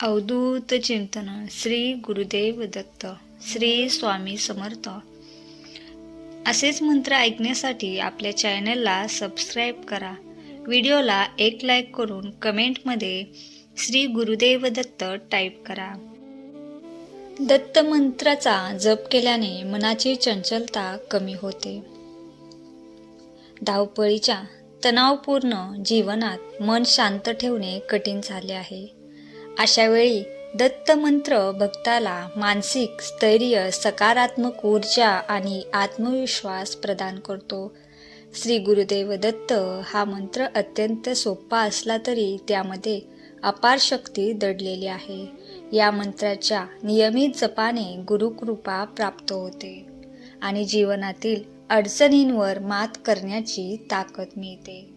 अवधूत चिंतन श्री गुरुदेव दत्त श्री स्वामी समर्थ. असेच मंत्र ऐकण्यासाठी आपल्या चॅनलला सबस्क्राईब करा. व्हिडिओला एक लाईक करून कमेंटमध्ये श्री गुरुदेव दत्त टाईप करा. दत्त मंत्राचा जप केल्याने मनाची चंचलता कमी होते. धावपळीच्या तणावपूर्ण जीवनात मन शांत ठेवणे कठीण झाले आहे. अशा वेळी दत्त मंत्र भक्ताला मानसिक स्थैर्य, सकारात्मक ऊर्जा आणि आत्मविश्वास प्रदान करतो. श्री गुरुदेव दत्त हा मंत्र अत्यंत सोपा असला तरी त्यामध्ये अपार शक्ती दडलेली आहे. या मंत्राच्या नियमित जपाने गुरुकृपा प्राप्त होते आणि जीवनातील अडचणींवर मात करण्याची ताकद मिळते,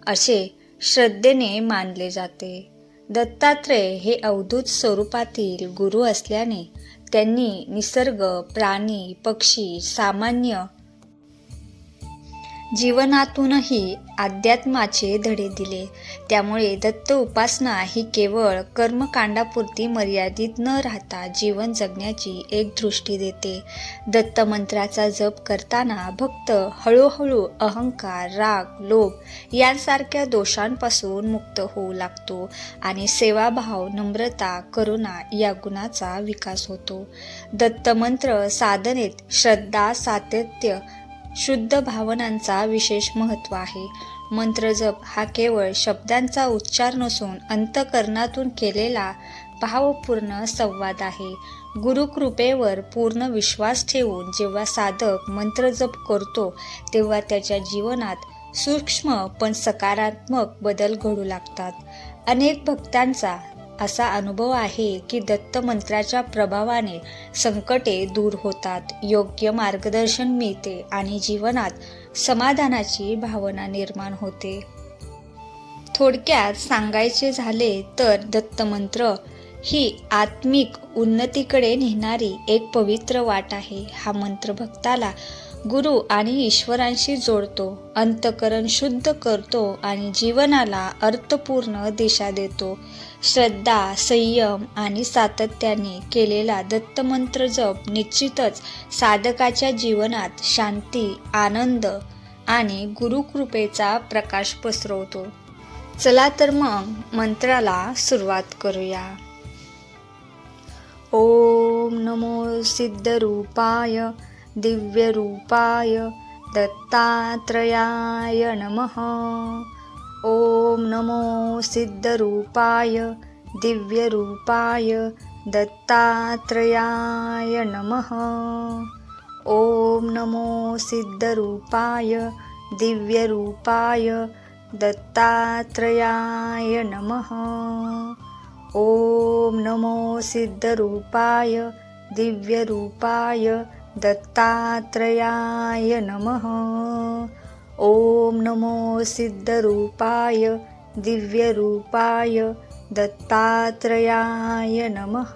असे श्रद्धेने मानले जाते. दत्तात्रय हे अवधूत स्वरूपातील गुरु असल्याने त्यांनी निसर्ग, प्राणी, पक्षी, सामान्य जीवनातूनही अध्यात्माचे धडे दिले. त्यामुळे दत्त उपासना ही केवळ कर्मकांडापुरती मर्यादित न राहता जीवन जगण्याची एक दृष्टी देते. दत्त मंत्राचा जप करताना भक्त हळूहळू अहंकार, राग, लोभ यांसारख्या दोषांपासून मुक्त होऊ लागतो आणि सेवाभाव, नम्रता, करुणा या गुणाचा विकास होतो. दत्त मंत्र साधनेत श्रद्धा, सातत्य, शुद्ध भावनांचा विशेष महत्त्व आहे. मंत्रजप हा केवळ शब्दांचा उच्चार नसून अंतःकरणातून केलेला भावपूर्ण संवाद आहे. गुरुकृपेवर पूर्ण विश्वास ठेवून जेव्हा साधक मंत्रजप करतो तेव्हा त्याच्या जीवनात सूक्ष्म पण सकारात्मक बदल घडू लागतात. अनेक भक्तांचा असा अनुभव आहे की दत्त मंत्राच्या प्रभावाने संकटे दूर होतात, योग्य मार्गदर्शन मिळते आणि जीवनात समाधानाची भावना निर्माण होते. थोडक्यात सांगायचे झाले तर दत्त मंत्र ही आत्मिक उन्नतीकडे नेणारी एक पवित्र वाट आहे. हा मंत्र भक्ताला गुरु आणि ईश्वरांशी जोडतो, अंतःकरण शुद्ध करतो आणि जीवनाला अर्थपूर्ण दिशा देतो. श्रद्धा, संयम आणि सातत्याने केलेला दत्त मंत्र जप निश्चितच साधकाच्या जीवनात शांती, आनंद आणि गुरुकृपेचा प्रकाश पसरवतो. चला तर मग मंत्राला सुरुवात करूया. ओम नमो सिद्धरूपाय दिव्यरूपाय दत्तात्रयाय नमः. ओम नमो सिद्धरूपाय दिव्यरूपाय दत्तात्रयाय नमः. ओम नमो सिद्धरूपाय दिव्यरूपाय दत्तात्रयाय नमः. ओम नमो सिद्धरूपाय दिव्यरूपाय दत्तात्रयाय नमः. ओम नमो सिद्धरूपाय दिव्यरूपाय दत्तात्रयाय नमः.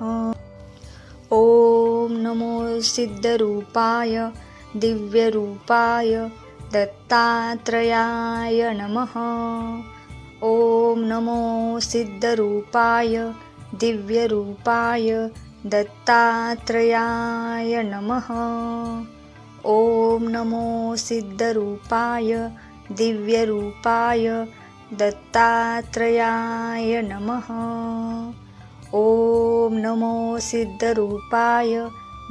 ओम नमो सिद्धरूपाय दिव्यरूपाय दत्तात्रयाय नमः. ओम नमो सिद्धरूपाय दिव्यरूपाय दत्तात्रयाय नमः. ओम नमो सिद्धरूपाय दिव्यरूपाय दत्तात्रयाय नमः. ओम नमो सिद्धरूपाय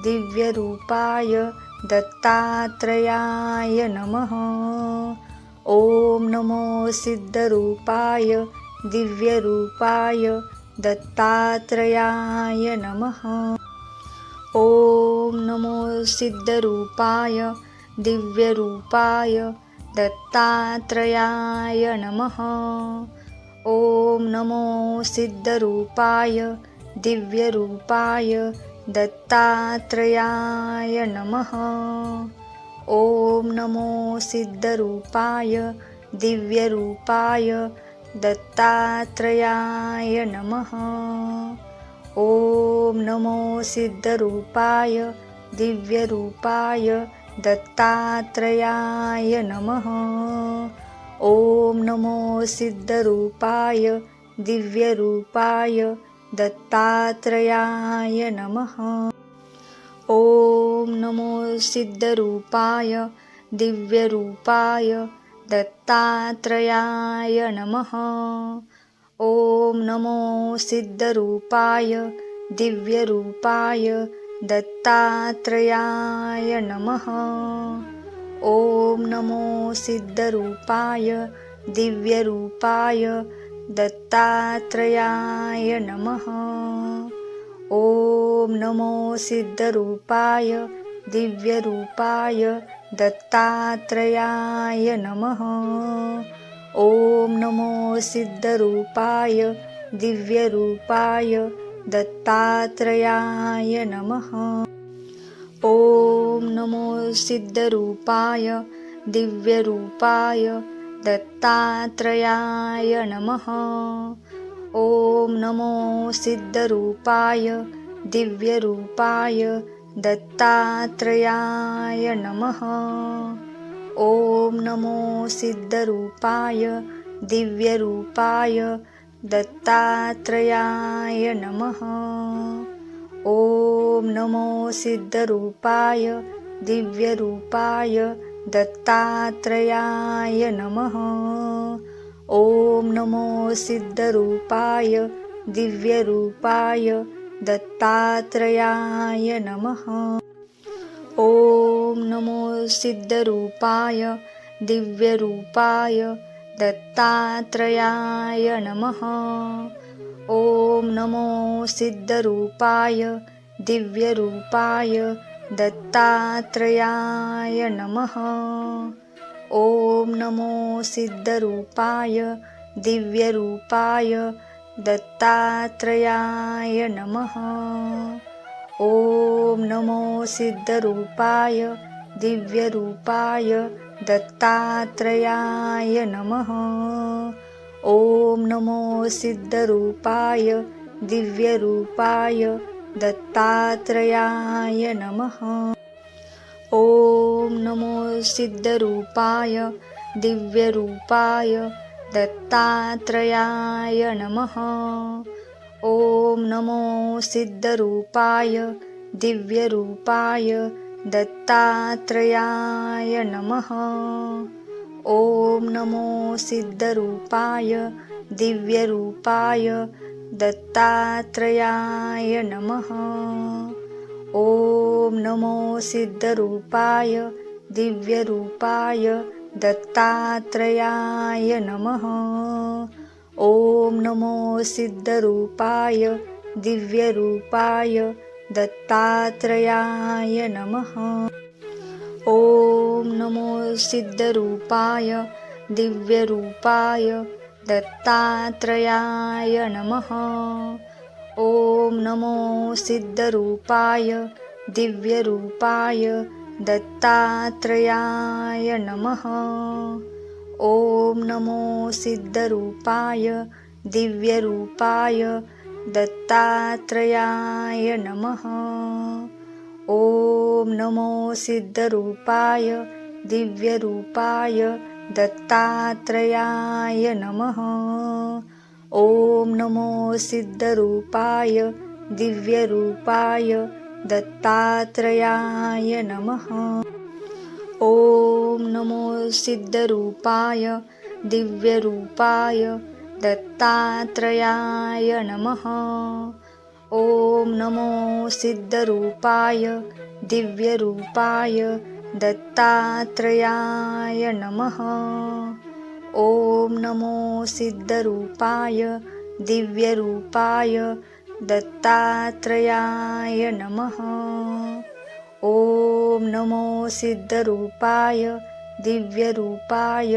दिव्यरूपाय दत्तात्रयाय नमः. ओम नमो सिद्धरूपाय दिव्यरूपाय दत्तात्रयाय नमः. ओम नमो सिद्धरूपाय दिव्यरूपाय दत्तात्रयाय नमः. ओम नमो सिद्धरूपाय दिव्यरूपाय दत्तात्रयाय नमः. ओम नमो सिद्धरूपाय दिव्यरूपाय दत्तात्रयाय नमः. ओम नमो सिद्धरूपाय दिव्यरूपाय दत्तात्रयाय नमः. ओम नमो सिद्धरूपाय दिव्यरूपाय दत्तात्रेयाय नमः। ॐ नमो सिद्धरूपाय दिव्यरूपाय दत्तात्रेयाय नमः। ॐ नमो सिद्धरूपाय दिव्यरूपाय दत्तात्रेयाय नमः। ॐ नमो सिद्धरूपाय दिव्यरूपाय दत्तात्रेयाय नमः। ॐ नमो सिद्धरूपाय दिव्यरूपाय दत्तात्रेयाय नमः। ॐ नमो सिद्धरूपाय दिव्यरूपाय दत्तात्रेयाय नमः। ॐ नमो सिद्धरूपाय दिव्यरूपाय दत्तात्रेयाय नमः। ॐ नमो सिद्धरूपाय दिव्यरूपाय दत्तात्रेयाय नमः। ॐ नमो सिद्धरूपाय दिव्यरूपाय दत्तात्रेयाय नमः। ॐ नमो सिद्धरूपाय दिव्यरूपाय दत्तात्रेयाय नमः। ॐ नमो सिद्धरूपाय दिव्यरूपाय दत्तात्रेयाय नमः। ॐ नमो सिद्धरूपाय दिव्यरूपाय दत्तात्रेयाय नमः। ॐ नमो सिद्धरूपाय दिव्यरूपाय दत्तात्रेयाय नमः। ॐ नमो सिद्धरूपाय दिव्यरूपाय दत्तात्रेयाय नमः। ॐ नमो सिद्धरूपाय दिव्यरूपाय दत्तात्रेयाय नमः। ॐ नमो सिद्धरूपाय दिव्यरूपाय दत्तात्रेयाय नमः। ॐ नमो सिद्धरूपाय दिव्यरूपाय दत्तात्रेयाय नमः। ॐ नमो सिद्धरूपाय दिव्यरूपाय दत्तात्रेयाय नमः। ॐ नमो सिद्धरूपाय दिव्यरूपाय दत्तात्रेयाय नमः। ॐ नमो सिद्धरूपाय दिव्यरूपाय दत्तात्रेयाय नमः। ॐ नमो सिद्धरूपाय दिव्यरूपाय दत्तात्रेयाय नमः। ॐ नमो सिद्धरूपाय दिव्यरूपाय दत्तात्रेयाय नमः। ॐ नमो सिद्धरूपाय दिव्यरूपाय दत्तात्रेयाय नमः। ॐ नमो सिद्धरूपाय दिव्यरूपाय दत्तात्रेयाय नमः। ॐ नमो सिद्धरूपाय दिव्यरूपाय दत्तात्रेयाय नमः। ॐ नमो सिद्धरूपाय दिव्यरूपाय दत्तात्रेयाय नमः। ॐ नमो सिद्धरूपाय दिव्यरूपाय दत्तात्रेयाय नमः। ॐ नमो सिद्धरूपाय दिव्यरूपाय दत्तात्रेयाय नमः। ॐ नमो सिद्धरूपाय दिव्यरूपाय दत्तात्रेयाय नमः। ॐ नमो सिद्धरूपाय दिव्यरूपाय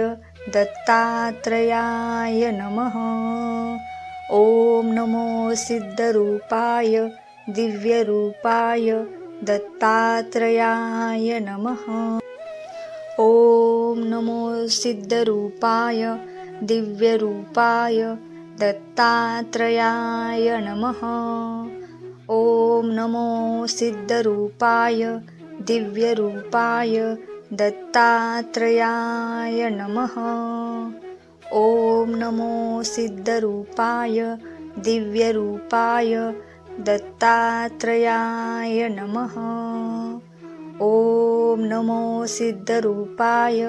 दत्तात्रेयाय नमः। ॐ नमो सिद्धरूपाय दिव्यरूपाय दत्तात्रेयाय नमः। ॐ नमो सिद्धरूपाय दिव्यरूपाय दत्तात्रेयाय नमः। ॐ नमो सिद्धरूपाय दिव्यरूपाय दत्तात्रेयाय नमः। ॐ नमो सिद्धरूपाय दिव्यरूपाय दत्तात्रेयाय नमः। ॐ नमो सिद्धरूपाय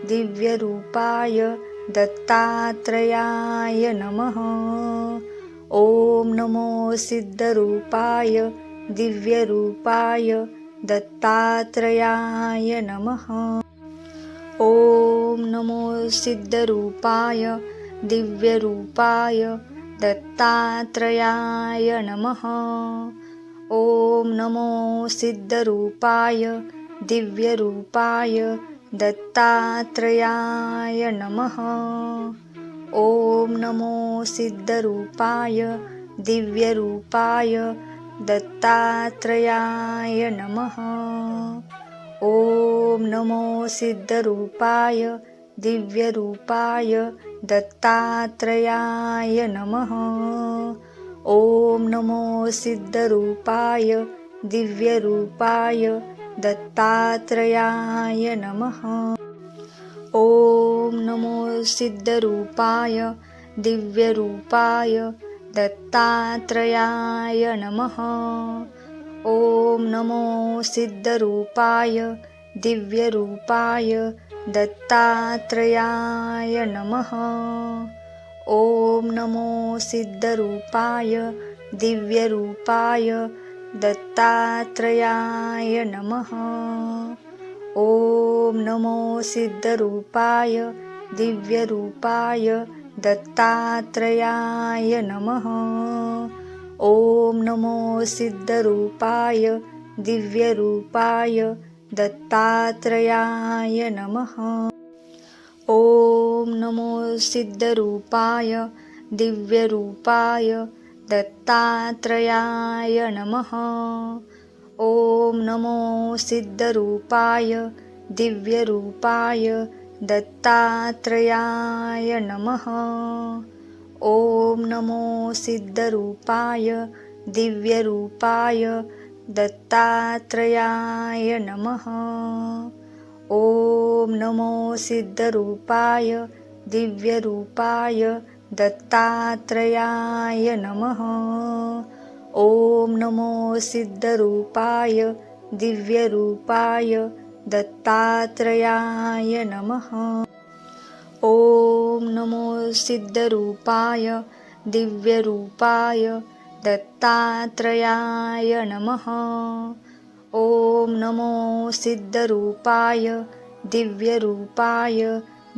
दिव्यरूपाय दत्तात्रेयाय नमः। ॐ नमो सिद्धरूपाय दिव्यरूपाय दत्तात्रेयाय नमः। ॐ नमो सिद्धरूपाय दिव्यरूपाय दत्तात्रेयाय नमः। ॐ नमो सिद्धरूपाय दिव्यरूपाय दत्तात्रेयाय नमः। ॐ नमो सिद्धरूपाय दिव्यरूपाय दत्तात्रेयाय नमः। ॐ नमो सिद्धरूपाय दिव्यरूपाय दत्तात्रेयाय नमः। ॐ नमो सिद्धरूपाय दिव्यरूपाय दत्तात्रेयाय नमः। ॐ नमो सिद्धरूपाय दिव्यरूपाय दत्तात्रेयाय नमः। ॐ नमो सिद्धरूपाय दिव्यरूपाय दत्तात्रेयाय नमः। ॐ नमो सिद्धरूपाय दिव्यरूपाय दत्तात्रेयाय नमः। ॐ नमो सिद्धरूपाय दिव्यरूपाय दत्तात्रेयाय नमः। ॐ नमो सिद्धरूपाय दिव्यरूपाय दत्तात्रेयाय नमः। ॐ नमो सिद्धरूपाय दिव्यरूपाय दत्तात्रेयाय नमः। ॐ नमो सिद्धरूपाय दिव्यरूपाय दत्तात्रेयाय नमः। ॐ नमो सिद्धरूपाय दिव्यरूपाय दत्तात्रेयाय नमः। ॐ नमो सिद्धरूपाय दिव्यरूपाय दत्तात्रेयाय नमः। ॐ नमो सिद्धरूपाय दिव्यरूपाय दत्तात्रेयाय नमः। ॐ नमो सिद्धरूपाय दिव्यरूपाय दत्तात्रेयाय नमः। ॐ नमो सिद्धरूपाय दिव्यरूपाय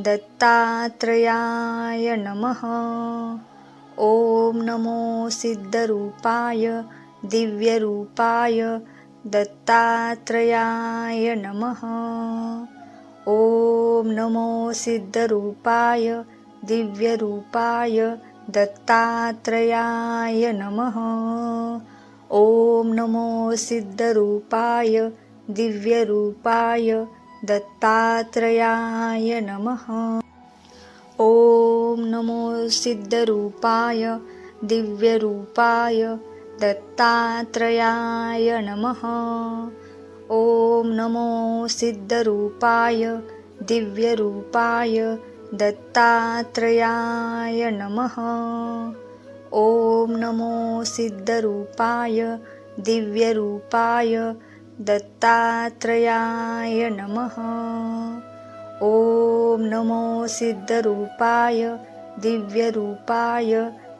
दत्तात्रेयाय नमः। ॐ नमो सिद्धरूपाय दिव्यरूपाय दत्तात्रेयाय नमः। ॐ नमो सिद्धरूपाय दिव्यरूपाय दत्तात्रेयाय नमः। ॐ नमो सिद्धरूपाय दिव्यरूपाय दत्तात्रेयाय नमः। ॐ नमो सिद्धरूपाय दिव्यरूपाय दत्तात्रेयाय नमः। ॐ नमो सिद्धरूपाय दिव्यरूपाय दत्तात्रेयाय नमः। ॐ नमो सिद्धरूपाय दिव्यरूपाय दत्तात्रेयाय नमः। ॐ नमो सिद्धरूपाय दिव्यरूपाय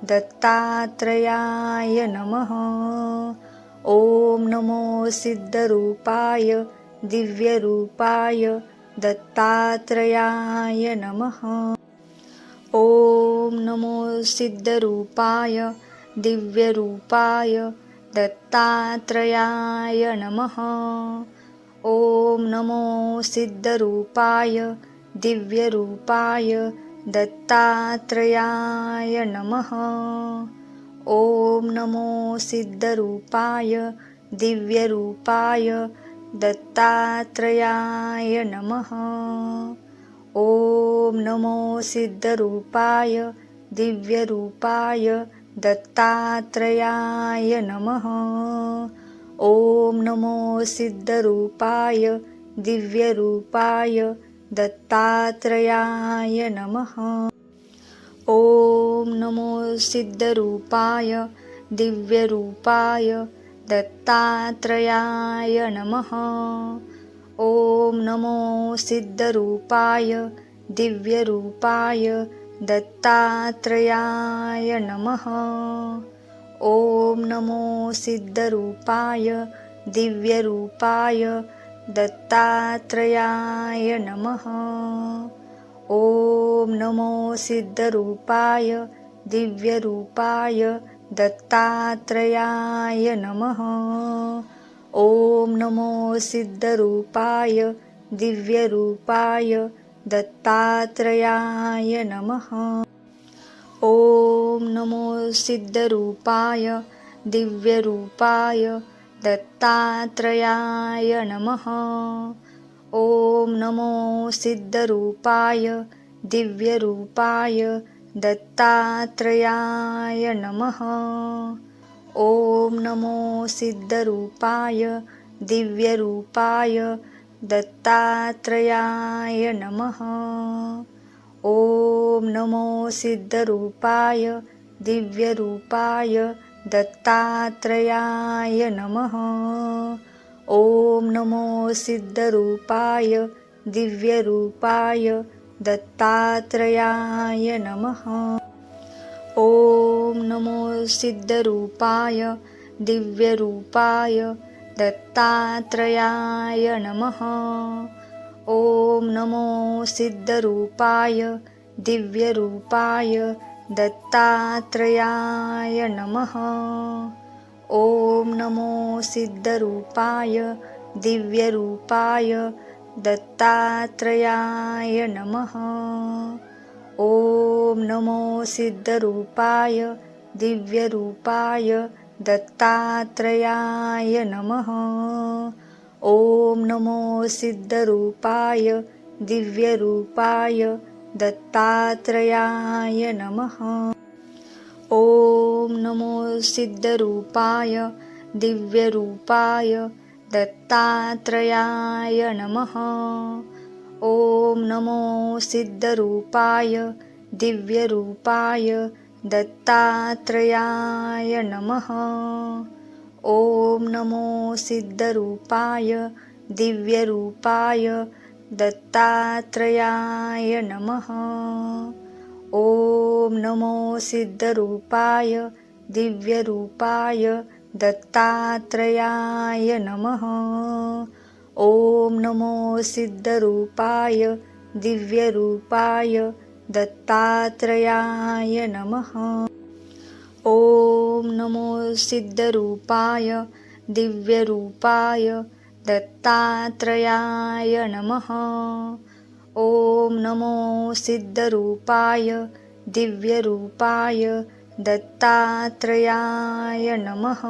दत्तात्रेयाय नमः। ॐ नमो सिद्धरूपाय दिव्यरूपाय दत्तात्रेयाय नमः। ॐ नमो सिद्धरूपाय दिव्यरूपाय दत्तात्रेयाय नमः। ॐ नमो सिद्धरूपाय दिव्यरूपाय दत्तात्रेयाय नमः। ॐ नमो सिद्धरूपाय दिव्यरूपाय दत्तात्रेयाय नमः। ॐ नमो सिद्धरूपाय दिव्यरूपाय दत्तात्रेयाय नमः। ॐ नमो सिद्धरूपाय दिव्यरूपाय दत्तात्रेयाय नमः। ॐ नमो सिद्धरूपाय दिव्यरूपाय दत्तात्रेयाय नमः। ॐ नमो सिद्धरूपाय दिव्यरूपाय दत्तात्रेयाय नमः। ॐ नमो सिद्धरूपाय दिव्यरूपाय दत्तात्रेयाय नमः। ॐ नमो सिद्धरूपाय दिव्यरूपाय दत्तात्रेयाय नमः। ॐ नमो सिद्धरूपाय दिव्यरूपाय दत्तात्रेयाय नमः। ॐ नमो सिद्धरूपाय दिव्यरूपाय दत्तात्रेयाय नमः। ॐ नमो सिद्धरूपाय दिव्यरूपाय दत्तात्रेयाय नमः। ॐ नमो सिद्धरूपाय दिव्यरूपाय दत्तात्रेयाय नमः। ॐ नमो सिद्धरूपाय दिव्यरूपाय दत्तात्रेयाय नमः। ॐ नमो सिद्धरूपाय दिव्यरूपाय दत्तात्रेयाय नमः। ॐ नमो सिद्धरूपाय दिव्यरूपाय दत्तात्रेयाय नमः। ॐ नमो सिद्धरूपाय दिव्यरूपाय दत्तात्रेयाय नमः। ॐ नमो सिद्धरूपाय दिव्यरूपाय दत्तात्रेयाय नमः। ॐ नमो सिद्धरूपाय दिव्यरूपाय दत्तात्रेयाय नमः। ॐ नमो सिद्धरूपाय दिव्यरूपाय दत्तात्रेयाय नमः। ॐ नमो सिद्धरूपाय दिव्यरूपाय दत्तात्रेयाय नमः। ॐ नमो सिद्धरूपाय दिव्यरूपाय दत्तात्रेयाय नमः। ॐ नमो सिद्धरूपाय दिव्यरूपाय दत्तात्रेयाय नमः। ॐ नमो सिद्धरूपाय दिव्यरूपाय दत्तात्रेयाय नमः। ॐ नमो सिद्धरूपाय दिव्यरूपाय दत्तात्रेयाय नमः। ॐ नमो सिद्धरूपाय दिव्यरूपाय दत्तात्रेयाय नमः। ॐ नमो सिद्धरूपाय दिव्यरूपाय दत्तात्रेयाय नमः।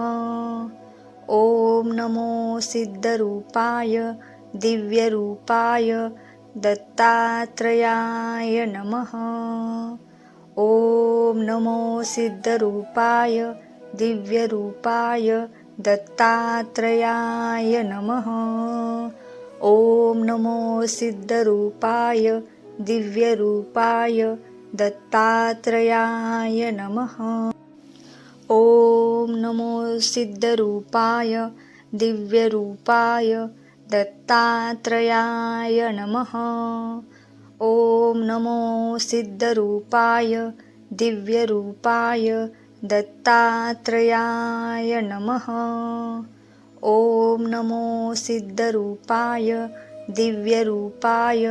ॐ नमो सिद्धरूपाय दिव्यरूपाय दत्तात्रेयाय नमः। ॐ नमो सिद्धरूपाय दिव्यरूपाय दत्तात्रेयाय नमः। ॐ नमो सिद्धरूपाय दिव्यरूपाय दत्तात्रेयाय नमः। ॐ नमो सिद्धरूपाय दिव्यरूपाय दत्तात्रेयाय नमः। ॐ नमो सिद्धरूपाय दिव्यरूपाय दत्तात्रेयाय नमः। ॐ नमो सिद्धरूपाय दिव्यरूपाय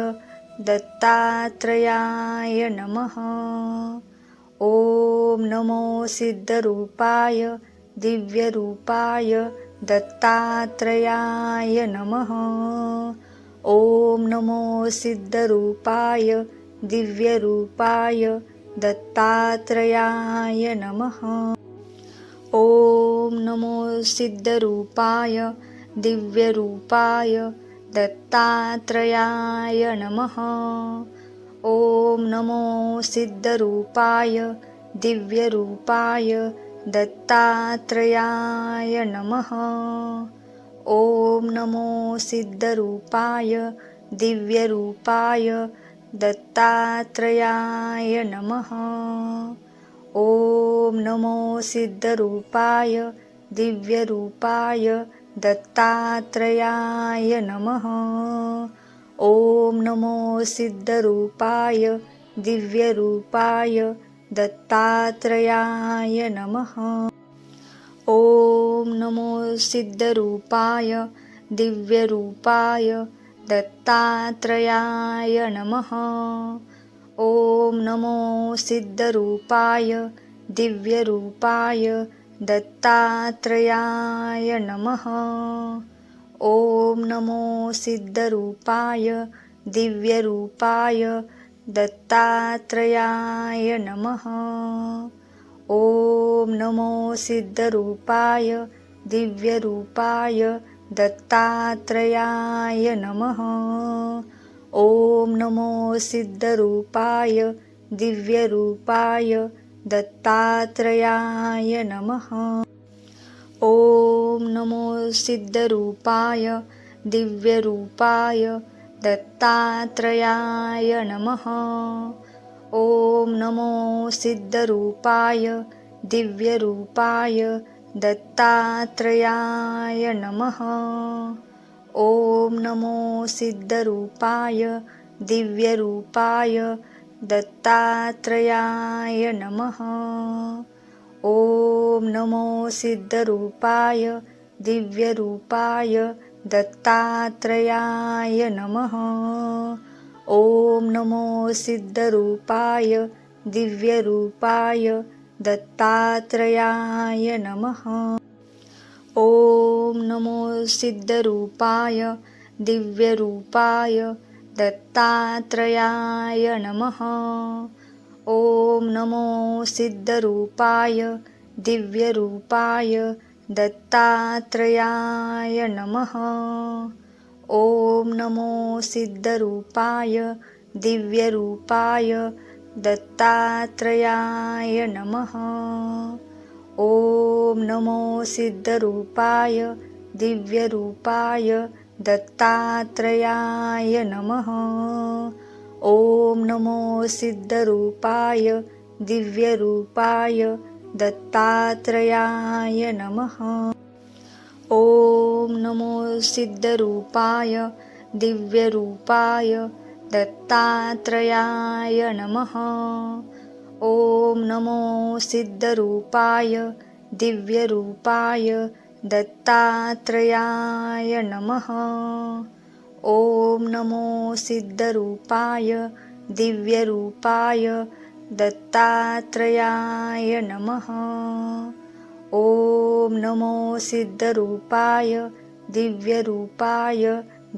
दत्तात्रेयाय नमः। ॐ नमो सिद्धरूपाय दिव्यरूपाय दत्तात्रेयाय नमः। ॐ नमो सिद्धरूपाय दिव्यरूपाय दत्तात्रेयाय नमः। ॐ नमो सिद्धरूपाय दिव्यरूपाय दत्तात्रेयाय नमः। ॐ नमो सिद्धरूपाय दिव्यरूपाय दत्तात्रेयाय नमः। ॐ नमो सिद्धरूपाय दिव्यरूपाय दत्तात्रयाय नमः। ॐ नमो सिद्धरूपाय दिव्यरूपाय दत्तात्रयाय नमः। ॐ नमो सिद्धरूपाय दिव्यरूपाय दत्तात्रयाय नमः। ॐ नमो सिद्धरूपाय दिव्यरूपाय दत्तात्रयाय नमः। ॐ नमो सिद्धरूपाय दिव्यरूपाय दत्तात्रयाय नमः। ॐ नमो सिद्धरूपाय दिव्यरूपाय दत्तात्रयाय नमः। ॐ नमो सिद्धरूपाय दिव्यरूपाय दत्तात्रयाय नमः। ॐ नमो सिद्धरूपाय दिव्यरूपाय दत्तात्रयाय नमः। ॐ नमो सिद्धरूपाय दिव्यरूपाय दत्तात्रयाय नमः। ॐ नमो सिद्धरूपाय दिव्यरूपाय दत्तात्रयाय नमः। ॐ नमो सिद्धरूपाय दिव्यरूपाय दत्तात्रयाय नमः। ॐ नमो सिद्धरूपाय दिव्यरूपाय दत्तात्रयाय नमः। ॐ नमो सिद्धरूपाय दिव्यरूपाय दत्तात्रयाय नमः। ॐ नमो सिद्धरूपाय दिव्यरूपाय दत्तात्रयाय नमः। ॐ नमो सिद्धरूपाय दिव्यरूपाय दत्तात्रयाय नमः। ॐ नमो सिद्धरूपाय दिव्यरूपाय दत्तात्रयाय नमः। ॐ नमो सिद्धरूपाय दिव्यरूपाय दत्तात्रयाय नमः। ॐ नमो सिद्धरूपाय दिव्यरूपाय दत्तात्रयाय नमः। ॐ नमो सिद्धरूपाय दिव्यरूपाय दत्तात्रयाय नमः। ॐ नमो सिद्धरूपाय दिव्यरूपाय दत्तात्रयाय नमः। ॐ नमो सिद्धरूपाय दिव्यरूपाय दत्तात्रयाय नमः। ॐ नमो सिद्धरूपाय दिव्यरूपाय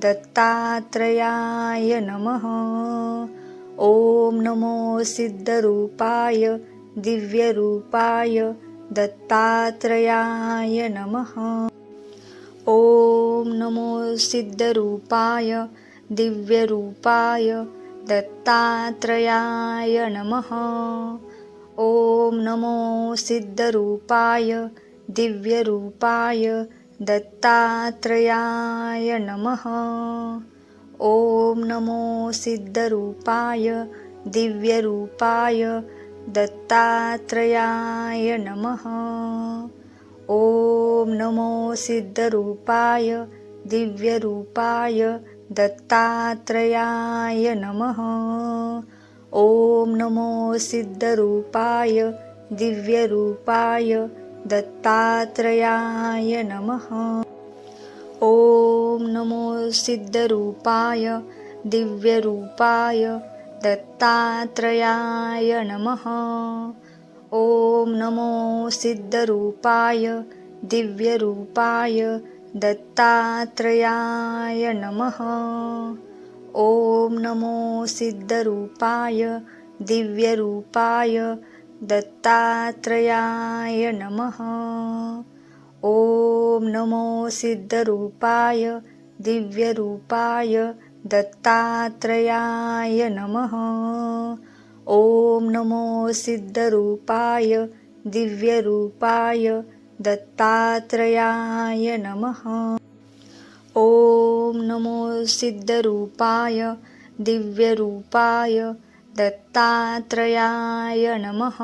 दत्तात्रयाय नमः। ॐ नमो सिद्धरूपाय दिव्यरूपाय दत्तात्रयाय नमः। ॐ नमो सिद्धरूपाय दिव्यरूपाय दत्तात्रयाय नमः। ॐ नमो सिद्धरूपाय दिव्यरूपाय दत्तात्रयाय नमः। ॐ नमो सिद्धरूपाय दिव्यरूपाय दत्तात्रयाय नमः। ॐ नमो सिद्धरूपाय दिव्यरूपाय दत्तात्रयाय नमः। ॐ नमो सिद्धरूपाय दिव्यरूपाय दत्तात्रयाय नमः। ॐ नमो सिद्धरूपाय दिव्यरूपाय दत्तात्रयाय नमः। ॐ नमो सिद्धरूपाय दिव्यरूपाय दत्तात्रयाय नमः। ॐ नमो सिद्धरूपाय दिव्यरूपाय दत्तात्रयाय नमः। ॐ नमो सिद्धरूपाय दिव्यरूपाय दत्तात्रयाय नमः। ॐ नमो सिद्धरूपाय दिव्यरूपाय दत्तात्रयाय नमः। ॐ नमो सिद्धरूपाय दिव्यरूपाय दत्तात्रेयाय नमः।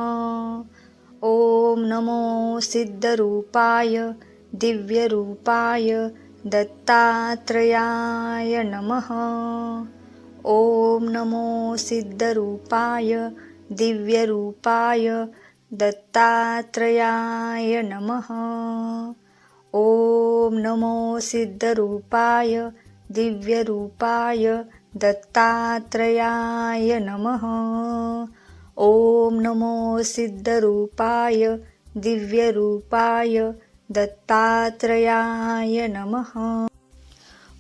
ॐ नमो सिद्धरूपाय दिव्यरूपाय दत्तात्रेयाय नमः। ॐ नमो सिद्धरूपाय दिव्यरूपाय दत्तात्रेयाय नमः। ॐ नमो सिद्धरूपाय दिव्यरूपाय दत्तात्रेयाय नमः। ॐ नमो सिद्धरूपाय दिव्यरूपाय दत्तात्रेयाय नमः।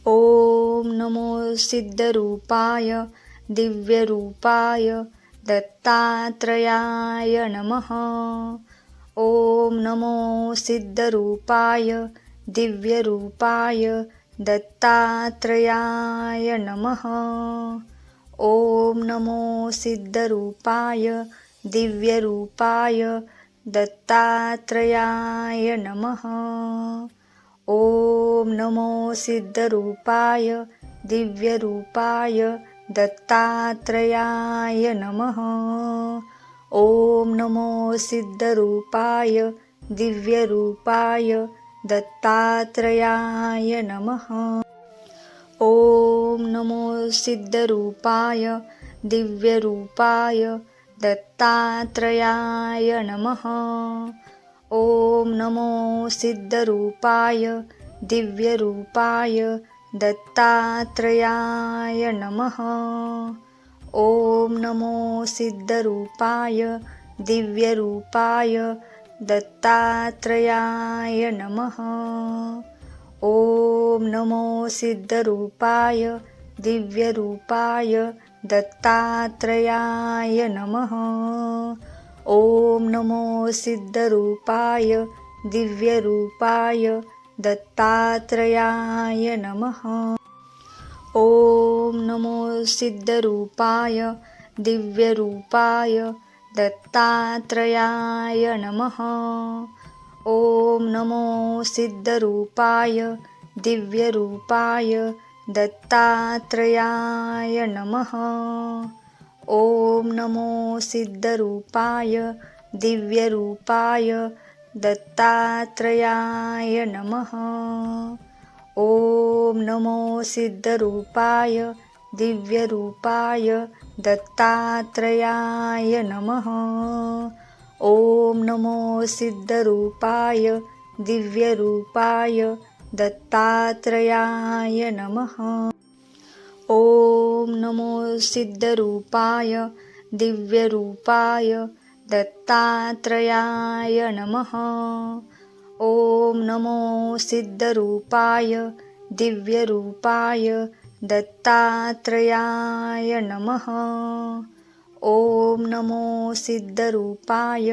ॐ नमो सिद्धरूपाय दिव्यरूपाय दत्तात्रेयाय नमः। ॐ नमो सिद्धरूपाय दिव्यरूपाय दत्तात्रेयाय नमः। ॐ नमो सिद्धरूपाय दिव्यरूपाय दत्तात्रेयाय नमः। ॐ नमो सिद्धरूपाय दिव्यरूपाय दत्तात्रेयाय नमः। ॐ नमो सिद्धरूपाय दिव्यरूपाय दत्तात्रेयाय नमः। ॐ नमो सिद्धरूपाय दिव्यरूपाय दत्तात्रेयाय नमः। ॐ नमो सिद्धरूपाय दिव्यरूपाय दत्तात्रेयाय नमः। ॐ नमो सिद्धरूपाय दिव्यरूपाय दत्तात्रेयाय नमः। ॐ नमो सिद्धरूपाय दिव्यरूपाय दत्तात्रेयाय नमः। ॐ नमो सिद्धरूपाय दिव्यरूपाय दत्तात्रेयाय नमः। ॐ नमो सिद्धरूपाय दिव्यरूपाय दत्तात्रेयाय नमः। ॐ नमो सिद्धरूपाय दिव्यरूपाय दत्तात्रेयाय नमः। ॐ नमो सिद्धरूपाय दिव्यरूपाय दत्तात्रेयाय नमः। ॐ नमो सिद्धरूपाय दिव्यरूपाय दत्तात्रेयाय नमः। ॐ नमो सिद्धरूपाय दिव्यरूपाय दत्तात्रेयाय नमः। ॐ नमो सिद्धरूपाय दिव्यरूपाय दत्तात्रेयाय नमः। ॐ नमो सिद्धरूपाय दिव्यरूपाय दत्तात्रेयाय नमः। ॐ नमो सिद्धरूपाय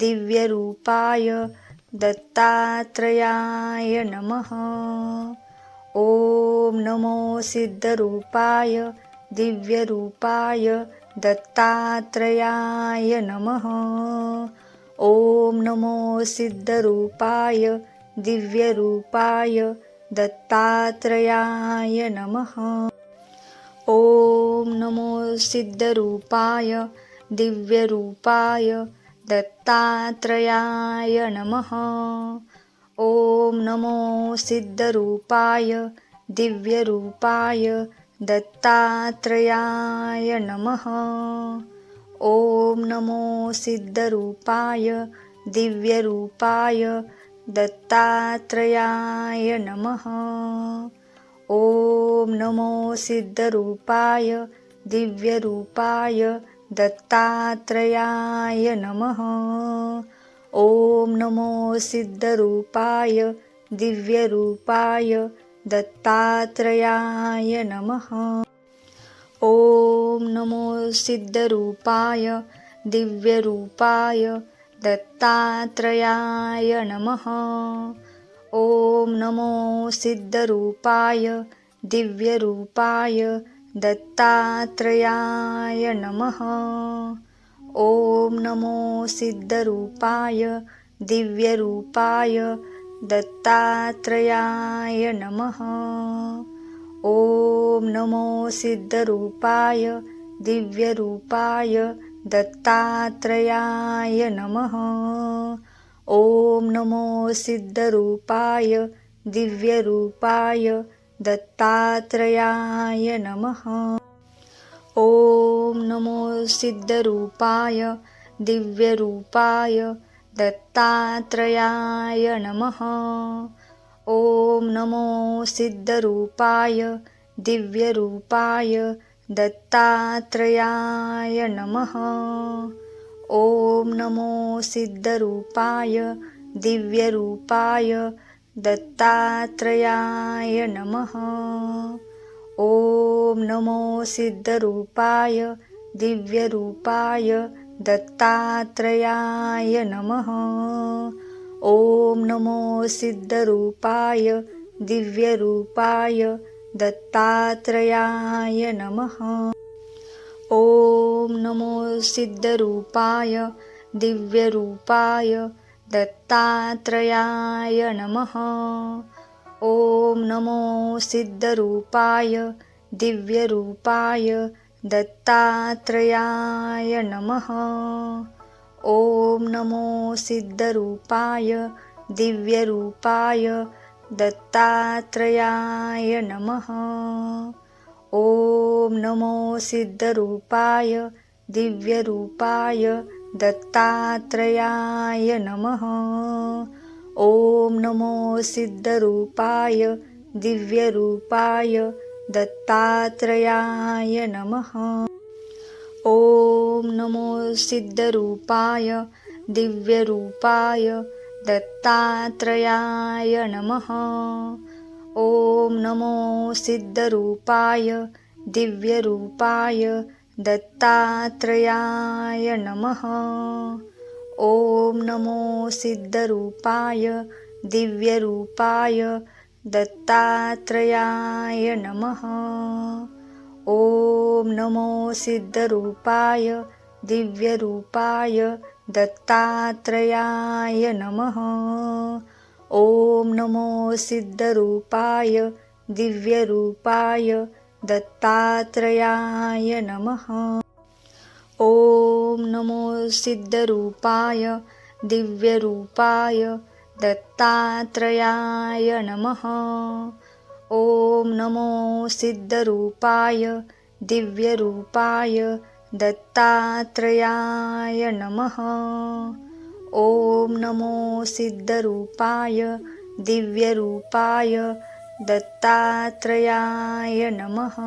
दिव्यरूपाय दत्तात्रेयाय नमः। ॐ नमो सिद्धरूपाय दिव्यरूपाय दत्तात्रेयाय नमः। ॐ नमो सिद्धरूपाय दिव्यरूपाय दत्तात्रेयाय नमः। ॐ नमो सिद्धरूपाय दिव्यरूपाय दत्तात्रेयाय नमः। ॐ नमो सिद्धरूपाय दिव्यरूपाय दत्तात्रेयाय नमः। ॐ नमो सिद्धरूपाय दिव्यरूपाय दत्तात्रेयाय नमः। ॐ नमो सिद्धरूपाय दिव्यरूपाय दत्तात्रेयाय नमः। ॐ नमो सिद्धरूपाय दिव्यरूपाय दत्तात्रेयाय नमः। ॐ नमो सिद्धरूपाय दिव्यरूपाय दत्तात्रेयाय नमः। ॐ नमो सिद्धरूपाय दिव्यरूपाय दत्तात्रेयाय नमः। ॐ नमो सिद्धरूपाय दिव्यरूपाय दत्तात्रेयाय नमः। ॐ नमो सिद्धरूपाय दिव्यरूपाय दत्तात्रेयाय नमः। ॐ नमो सिद्धरूपाय दिव्यरूपाय दत्तात्रेयाय नमः। ॐ नमो सिद्धरूपाय दिव्यरूपाय दत्तात्रेयाय नमः। ॐ नमो सिद्धरूपाय दिव्यरूपाय दत्तात्रेयाय नमः। ॐ नमो सिद्धरूपाय दिव्यरूपाय दत्तात्रेयाय नमः। ॐ नमो सिद्धरूपाय दिव्यरूपाय दत्तात्रेयाय नमः। ॐ नमो सिद्धरूपाय दिव्यरूपाय दत्तात्रेयाय नमः। ॐ नमो सिद्धरूपाय दिव्यरूपाय दत्तात्रेयाय नमः। ॐ नमो सिद्धरूपाय दिव्यरूपाय दत्तात्रेयाय नमः। ॐ नमो सिद्धरूपाय दिव्यरूपाय दत्तात्रेयाय नमः। ॐ नमो सिद्धरूपाय दिव्यरूपाय दत्तात्रेयाय नमः। ॐ नमो सिद्धरूपाय दिव्यरूपाय दत्तात्रेयाय नमः। ॐ नमो सिद्धरूपाय दिव्यरूपाय दत्तात्रेयाय नमः। ॐ नमो सिद्धरूपाय दिव्यरूपाय दत्तात्रेयाय नमः। ॐ नमो सिद्धरूपाय दिव्यरूपाय दत्तात्रेयाय नमः। ॐ नमो सिद्धरूपाय दिव्यरूपाय दत्तात्रेयाय नमः। ॐ नमो सिद्धरूपाय दिव्यरूपाय दत्तात्रेयाय नमः। ॐ नमो सिद्धरूपाय दिव्यरूपाय दत्तात्रेयाय नमः। ॐ नमो सिद्धरूपाय दिव्यरूपाय दत्तात्रेयाय नमः। ॐ नमो सिद्धरूपाय दिव्यरूपाय दत्तात्रेयाय नमः।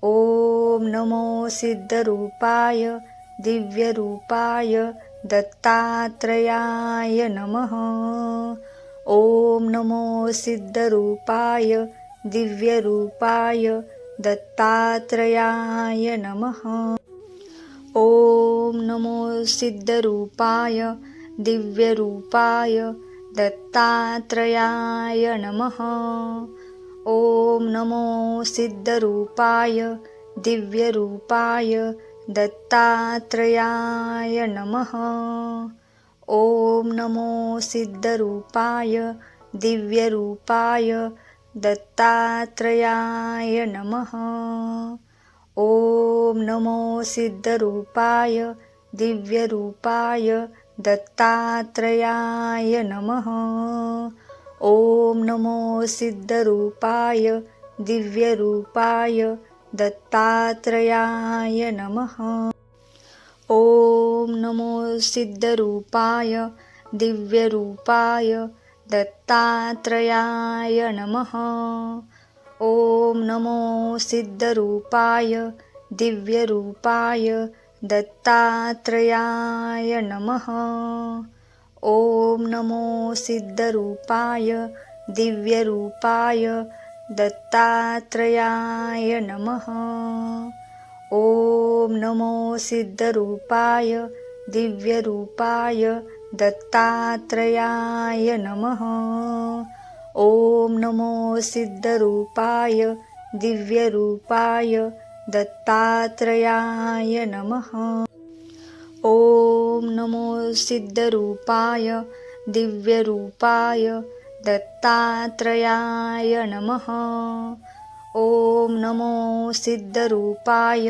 ॐ नमो सिद्धरूपाय दिव्यरूपाय दत्तात्रेयाय नमः। ॐ नमो सिद्धरूपाय दिव्यरूपाय दत्तात्रेयाय नमः। ॐ नमो सिद्धरूपाय दिव्यरूपाय दत्तात्रेयाय नमः। ॐ नमो सिद्धरूपाय दिव्यरूपाय दत्तात्रेयाय नमः। ॐ नमो सिद्धरूपाय दिव्यरूपाय दत्तात्रेयाय नमः। ॐ नमो सिद्धरूपाय दिव्यरूपाय दत्तात्रेयाय नमः। ॐ नमो सिद्धरूपाय दिव्यरूपाय दत्तात्रेयाय नमः। ॐ नमो सिद्धरूपाय दिव्यरूपाय दत्तात्रेयाय नमः। ॐ नमो सिद्धरूपाय दिव्यरूपाय दत्तात्रेयाय नमः। ॐ नमो सिद्धरूपाय दिव्यरूपाय दत्तात्रेयाय नमः। ॐ नमो सिद्धरूपाय दिव्यरूपाय दत्तात्रेयाय नमः। ॐ नमो सिद्धरूपाय दिव्यरूपाय दत्तात्रेयाय नमः। ॐ नमो सिद्धरूपाय दिव्यरूपाय दत्तात्रेयाय नमः। ॐ नमो सिद्धरूपाय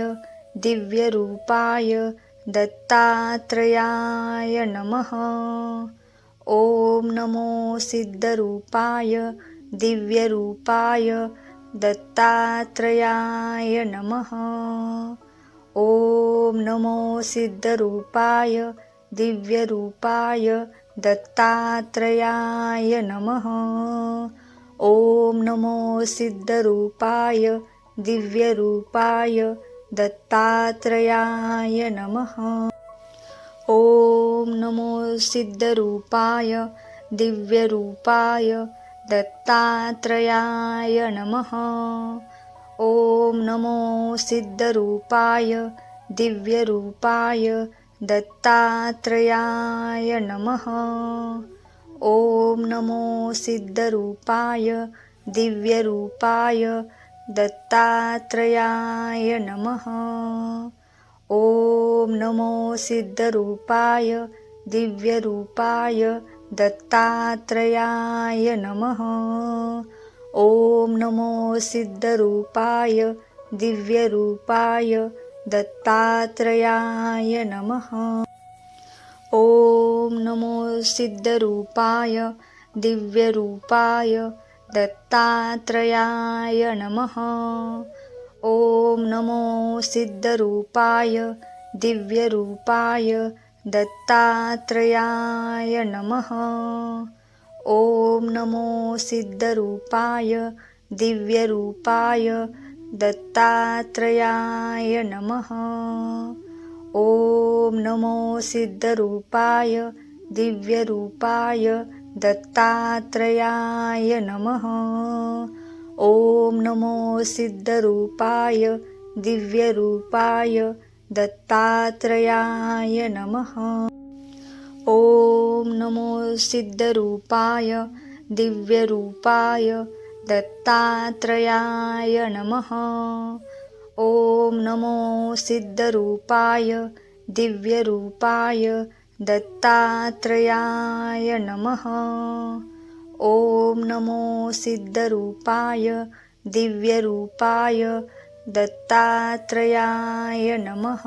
दिव्यरूपाय दत्तात्रेयाय नमः। ॐ नमो सिद्धरूपाय दिव्यरूपाय दत्तात्रेयाय नमः। ॐ नमो सिद्धरूपाय दिव्यरूपाय दत्तात्रेयाय नमः। ॐ नमो सिद्धरूपाय दिव्यरूपाय दत्तात्रेयाय नमः। ॐ नमो सिद्धरूपाय दिव्यरूपाय दत्तात्रेयाय नमः। ॐ नमो सिद्धरूपाय दिव्यरूपाय दत्तात्रेयाय नमः। ॐ नमो सिद्धरूपाय दिव्यरूपाय दत्तात्रेयाय नमः। ॐ नमो सिद्धरूपाय दिव्यरूपाय दत्तात्रेयाय नमः। ॐ नमो सिद्धरूपाय दिव्यरूपाय दत्तात्रेयाय नमः। ॐ नमो सिद्धरूपाय दिव्यरूपाय दत्तात्रेयाय नमः। ॐ नमो सिद्धरूपाय दिव्यरूपाय दत्तात्रेयाय नमः। ॐ नमो सिद्धरूपाय दिव्यरूपाय दत्तात्रेयाय नमः। ॐ नमो सिद्धरूपाय दिव्यरूपाय दत्तात्रेयाय नमः। ॐ नमो सिद्धरूपाय दिव्यरूपाय दत्तात्रेयाय नमः। ॐ नमो सिद्धरूपाय दिव्यरूपाय दत्तात्रेयाय नमः। ॐ नमो सिद्धरूपाय दिव्यरूपाय दत्तात्रेयाय नमः। ॐ नमो सिद्धरूपाय दिव्यरूपाय दत्तात्रेयाय नमः।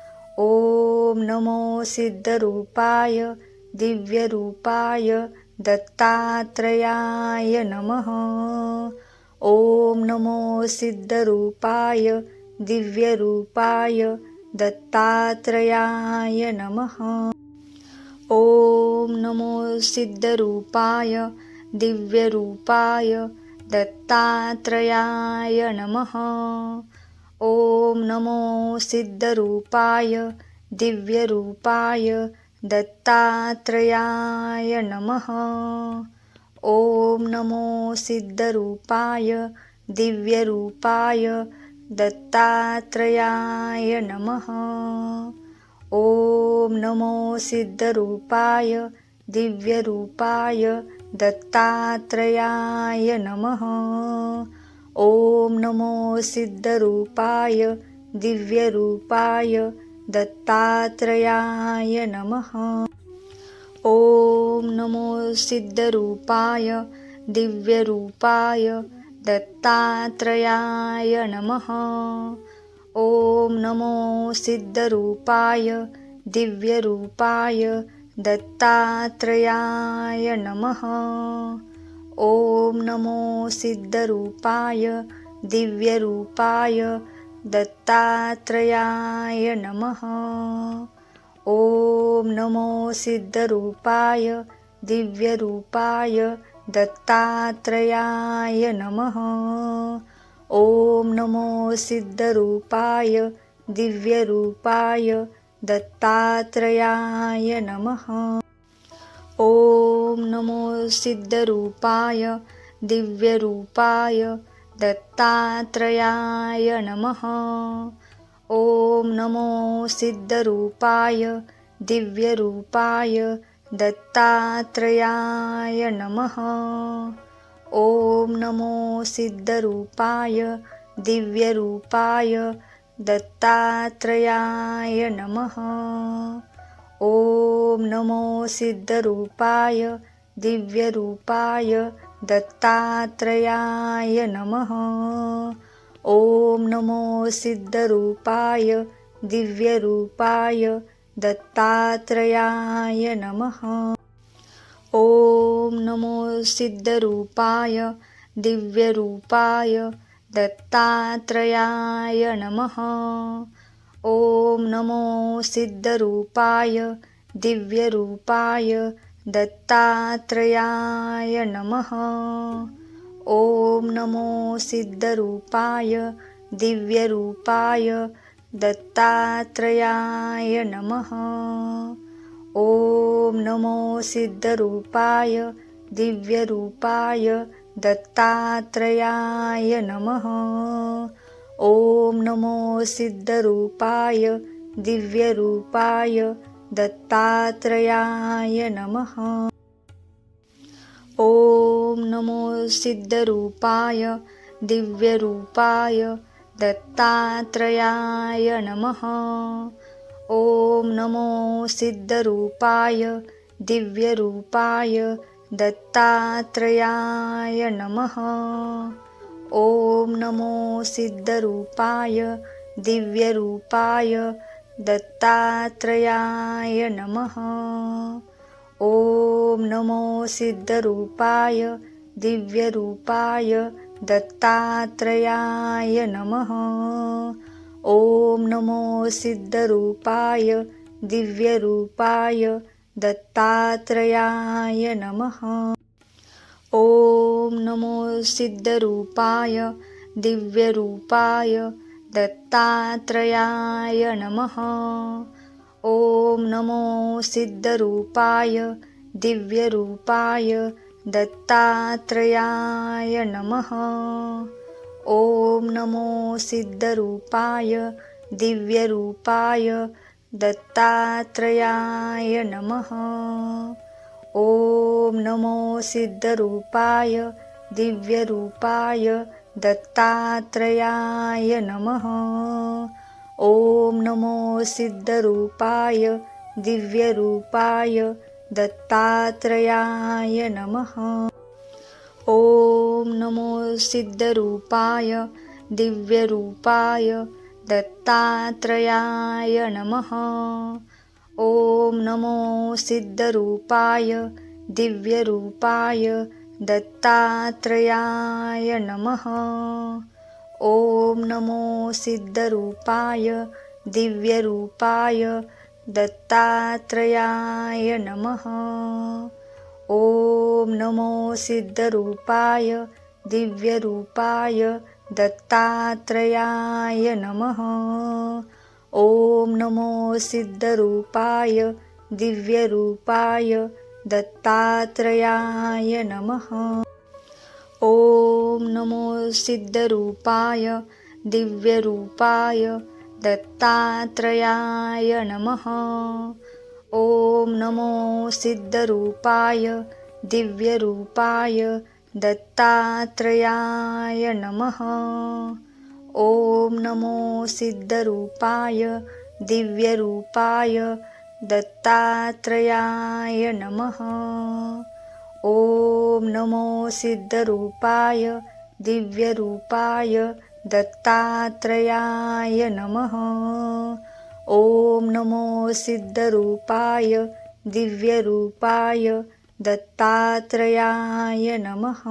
ॐ नमो सिद्धरूपाय दिव्यरूपाय दत्तात्रेयाय नमः। ॐ नमो सिद्धरूपाय दिव्यरूपाय दत्तात्रेयाय नमः। ॐ नमो सिद्धरूपाय दिव्यरूपाय दत्तात्रेयाय नमः। ॐ नमो सिद्धरूपाय दिव्यरूपाय दत्तात्रेयाय नमः। ॐ नमो सिद्धरूपाय दिव्यरूपाय दत्तात्रेयाय नमः। ॐ नमो सिद्धरूपाय दिव्यरूपाय दत्तात्रेयाय नमः। ॐ नमो सिद्धरूपाय दिव्यरूपाय दत्तात्रेयाय नमः। ॐ नमो सिद्धरूपाय दिव्यरूपाय दत्तात्रेयाय नमः। ॐ नमो सिद्धरूपाय दिव्यरूपाय दत्तात्रेयाय नमः। ॐ नमो सिद्धरूपाय दिव्यरूपाय दत्तात्रेयाय नमः। ॐ नमो सिद्धरूपाय दिव्यरूपाय दत्तात्रेयाय नमः। ॐ नमो सिद्धरूपाय दिव्यरूपाय दत्तात्रेयाय नमः। ॐ नमो सिद्धरूपाय दिव्यरूपाय दत्तात्रेयाय नमः। ॐ नमो सिद्धरूपाय दिव्यरूपाय दत्तात्रेयाय नमः। ॐ नमो सिद्धरूपाय दिव्यरूपाय दत्तात्रेयाय नमः। ॐ नमो सिद्धरूपाय दिव्यरूपाय दत्तात्रेयाय नमः। ॐ नमो सिद्धरूपाय दिव्यरूपाय दत्तात्रेयाय नमः। ॐ नमो सिद्धरूपाय दिव्यरूपाय दत्तात्रेयाय नमः। ॐ नमो सिद्धरूपाय दिव्यरूपाय दत्तात्रेयाय नमः। ॐ नमो सिद्धरूपाय दिव्यरूपाय दत्तात्रेयाय नमः। ॐ नमो सिद्धरूपाय दिव्यरूपाय दत्तात्रेयाय नमः। ॐ नमो सिद्धरूपाय दिव्यरूपाय दत्तात्रेयाय नमः। ॐ नमो सिद्धरूपाय दिव्यरूपाय दत्तात्रेयाय नमः। ॐ नमो सिद्धरूपाय दिव्यरूपाय दत्तात्रेयाय नमः। ॐ नमो सिद्धरूपाय दिव्यरूपाय दत्तात्रेयाय नमः। ॐ नमो सिद्धरूपाय दिव्यरूपाय दत्तात्रेयाय नमः। ॐ नमो सिद्धरूपाय दिव्यरूपाय दत्तात्रेयाय नमः। ॐ नमो सिद्धरूपाय दिव्यरूपाय दत्तात्रेयाय नमः। ॐ नमो सिद्धरूपाय दिव्यरूपाय दत्तात्रेयाय नमः। ॐ नमो सिद्धरूपाय दिव्यरूपाय दत्तात्रेयाय नमः। ॐ नमो सिद्धरूपाय दिव्यरूपाय दत्तात्रेयाय नमः। ॐ नमो सिद्धरूपाय दिव्यरूपाय दत्तात्रेयाय नमः। ॐ नमो सिद्धरूपाय दिव्यरूपाय दत्तात्रेयाय नमः। ॐ नमो सिद्धरूपाय दिव्यरूपाय दत्तात्रेयाय नमः। ॐ नमो सिद्धरूपाय दिव्यरूपाय दत्तात्रेयाय नमः। ॐ नमो सिद्धरूपाय दिव्यरूपाय दत्तात्रेयाय नमः। ॐ नमो सिद्धरूपाय दिव्यरूपाय दत्तात्रेयाय नमः। ॐ नमो सिद्धरूपाय दिव्यरूपाय दत्तात्रेयाय नमः। ॐ नमो सिद्धरूपाय दिव्यरूपाय दत्तात्रेयाय नमः। ॐ नमो सिद्धरूपाय दिव्यरूपाय दत्तात्रेयाय नमः। ॐ नमो सिद्धरूपाय दिव्यरूपाय दत्तात्रेयाय नमः। ॐ नमो सिद्धरूपाय दिव्यरूपाय दत्तात्रेयाय नमः।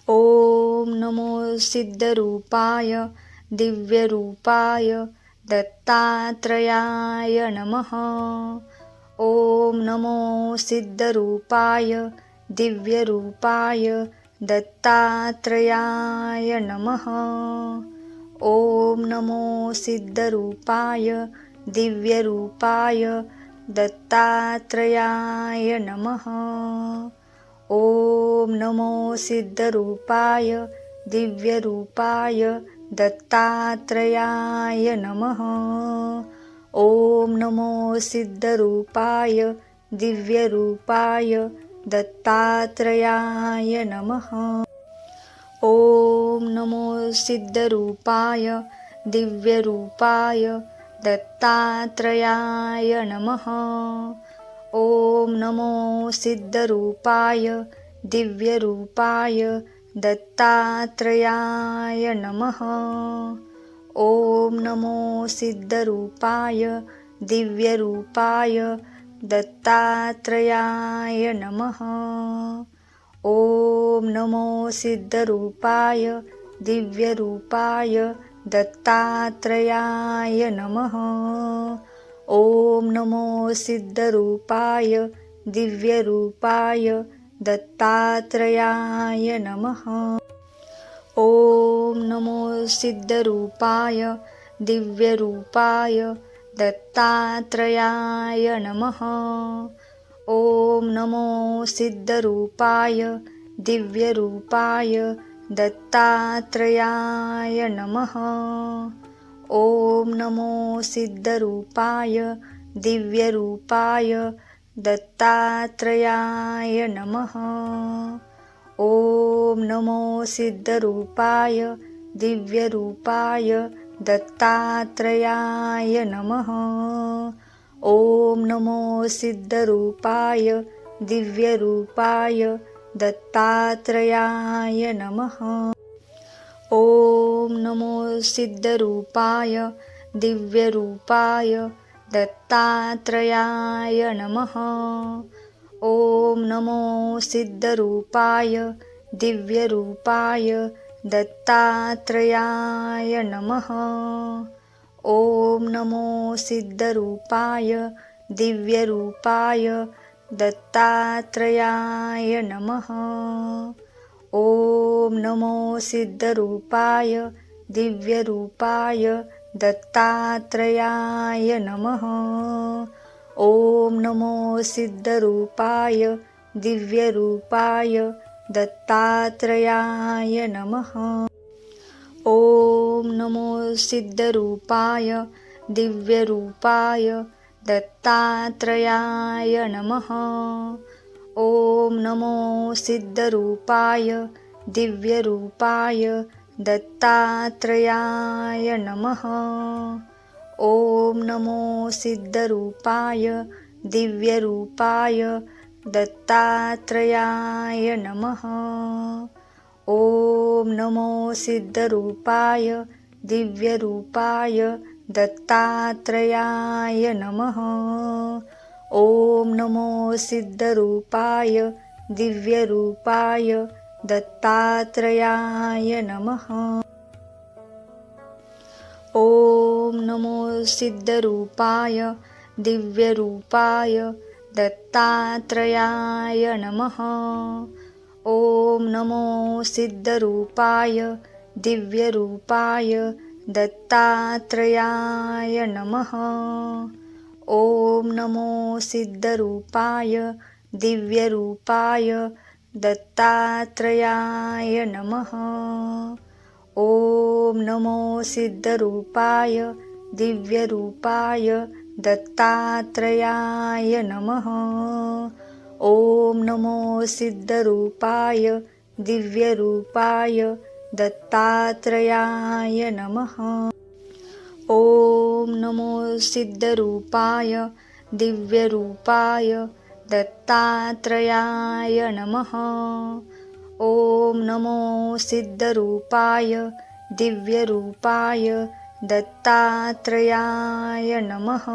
ॐ नमो सिद्धरूपाय दिव्यरूपाय दत्तात्रेयाय नमः। ॐ नमो सिद्धरूपाय दिव्यरूपाय दत्तात्रेयाय नमः। ॐ नमो सिद्धरूपाय दिव्यरूपाय दत्तात्रेयाय नमः। ॐ नमो सिद्धरूपाय दिव्यरूपाय दत्तात्रेयाय नमः। ॐ नमो सिद्धरूपाय दिव्यरूपाय दत्तात्रेयाय नमः। ॐ नमो सिद्धरूपाय दिव्यरूपाय दत्तात्रेयाय नमः। ॐ नमो सिद्धरूपाय दिव्यरूपाय दत्तात्रेयाय नमः। ॐ नमो सिद्धरूपाय दिव्यरूपाय दत्तात्रेयाय नमः। ॐ नमो सिद्धरूपाय दिव्यरूपाय दत्तात्रेयाय नमः। ॐ नमो सिद्धरूपाय दिव्यरूपाय दत्तात्रेयाय नमः। ॐ नमो सिद्धरूपाय दिव्यरूपाय दत्तात्रेयाय नमः। ॐ नमो सिद्धरूपाय दिव्यरूपाय दत्तात्रेयाय नमः। ॐ नमो सिद्धरूपाय दिव्यरूपाय दत्तात्रेयाय नमः। ॐ नमो सिद्धरूपाय दिव्यरूपाय दत्तात्रेयाय नमः। ॐ नमो सिद्धरूपाय दिव्यरूपाय दत्तात्रेयाय नमः। ॐ नमो सिद्धरूपाय दिव्यरूपाय दत्तात्रेयाय नमः। ॐ नमो सिद्धरूपाय दिव्यरूपाय दत्तात्रेयाय नमः। ॐ नमो सिद्धरूपाय दिव्यरूपाय दत्तात्रेयाय नमः। ॐ नमो सिद्धरूपाय दिव्यरूपाय दत्तात्रेयाय नमः। ॐ नमो सिद्धरूपाय दिव्यरूपाय दत्तात्रेयाय नमः। ॐ नमो सिद्धरूपाय दिव्यरूपाय दत्तात्रेयाय नमः। ॐ नमो सिद्धरूपाय दिव्यरूपाय दत्तात्रेयाय नमः। ॐ नमो सिद्धरूपाय दिव्यरूपाय दत्तात्रेयाय नमः। ॐ नमो सिद्धरूपाय दिव्यरूपाय दत्तात्रेयाय नमः। ॐ नमो सिद्धरूपाय दिव्यरूपाय दत्तात्रेयाय नमः। ॐ नमो सिद्धरूपाय दिव्यरूपाय दत्तात्रेयाय नमः। ॐ नमो सिद्धरूपाय दिव्यरूपाय दत्तात्रेयाय नमः। ॐ नमो सिद्धरूपाय दिव्यरूपाय दत्तात्रेयाय नमः। ॐ नमो सिद्धरूपाय दिव्यरूपाय दत्तात्रेयाय नमः। ॐ नमो सिद्धरूपाय दिव्यरूपाय दत्तात्रेयाय नमः। ॐ नमो सिद्धरूपाय दिव्यरूपाय दत्तात्रेयाय नमः। ॐ नमो सिद्धरूपाय दिव्यरूपाय दत्तात्रेयाय नमः।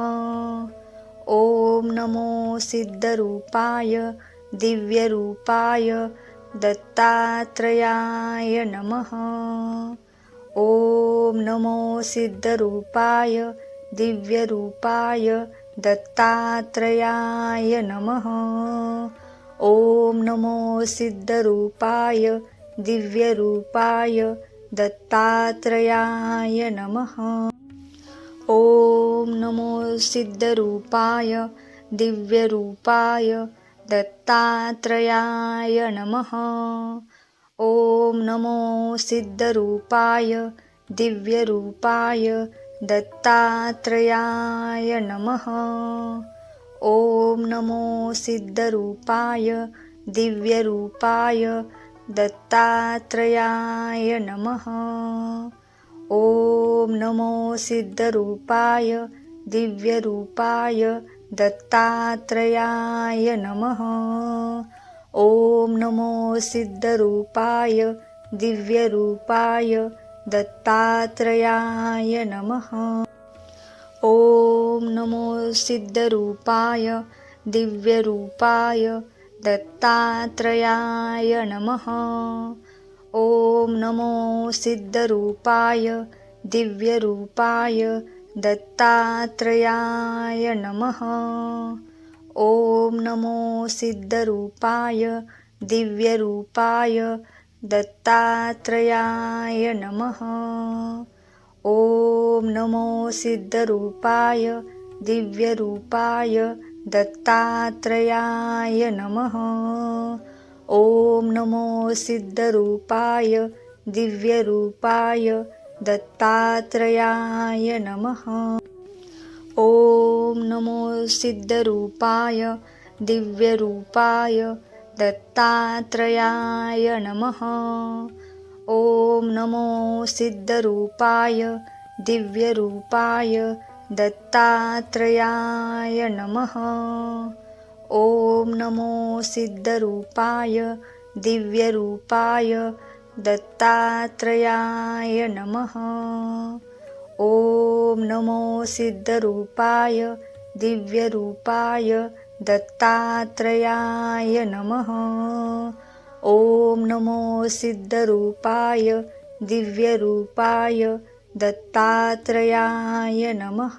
ॐ नमो सिद्धरूपाय दिव्यरूपाय दत्तात्रेयाय नमः। ॐ नमो सिद्धरूपाय दिव्यरूपाय दत्तात्रेयाय नमः। ॐ नमो सिद्धरूपाय दिव्यरूपाय दत्तात्रेयाय नमः। ॐ नमो सिद्धरूपाय दिव्यरूपाय दत्तात्रेयाय नमः। ॐ नमो सिद्धरूपाय दिव्यरूपाय दत्तात्रेयाय नमः। ॐ नमो सिद्धरूपाय दिव्यरूपाय दत्तात्रेयाय नमः। ॐ नमो सिद्धरूपाय दिव्यरूपाय दत्तात्रेयाय नमः। ॐ नमो सिद्धरूपाय दिव्यरूपाय दत्तात्रेयाय नमः। ॐ नमो सिद्धरूपाय दिव्यरूपाय दत्तात्रेयाय नमः। ॐ नमो सिद्धरूपाय दिव्यरूपाय दत्तात्रेयाय नमः। ॐ नमो सिद्धरूपाय दिव्यरूपाय दत्तात्रेयाय नमः। ॐ नमो सिद्धरूपाय दिव्यरूपाय दत्तात्रेयाय नमः। ॐ नमो सिद्धरूपाय दिव्यरूपाय दत्तात्रेयाय नमः। ॐ नमो सिद्धरूपाय दिव्यरूपाय दत्तात्रेयाय नमः। ॐ नमो सिद्धरूपाय दिव्यरूपाय दत्तात्रेयाय नमः। ॐ नमो सिद्धरूपाय दिव्यरूपाय दत्तात्रेयाय नमः। ॐ नमो सिद्धरूपाय दिव्यरूपाय दत्तात्रेयाय नमः। ॐ नमो सिद्धरूपाय दिव्यरूपाय दत्तात्रेयाय नमः।